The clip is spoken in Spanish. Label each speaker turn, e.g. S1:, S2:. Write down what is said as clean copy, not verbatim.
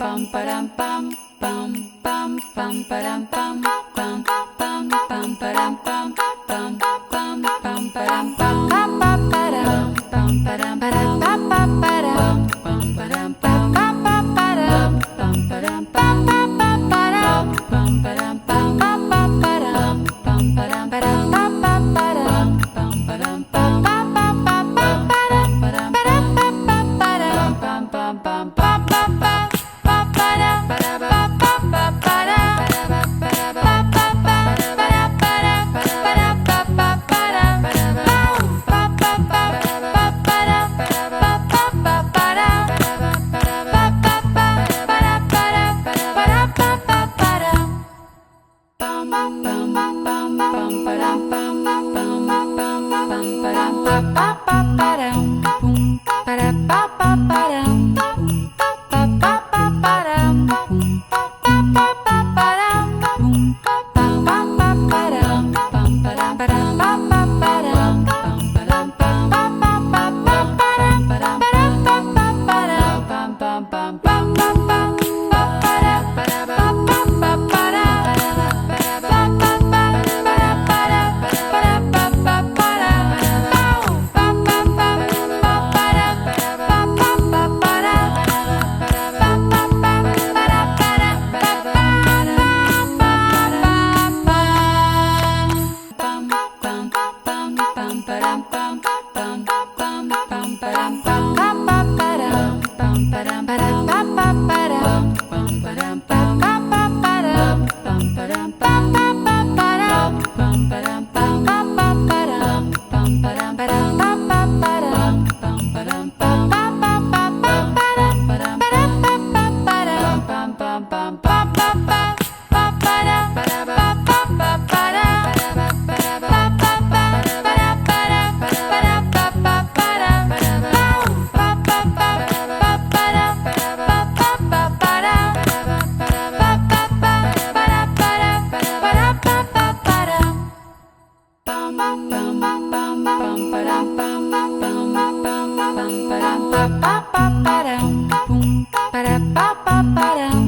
S1: pam param pam pam pam pam param pam pam pam pam param pam pam pam pam param pam pam param pam param param pam pam param pam param pam pam param pam param pam pam param pam param pam pam param pam param param pam pam param pam param pam pam pam param param param pam pam pam pam
S2: Para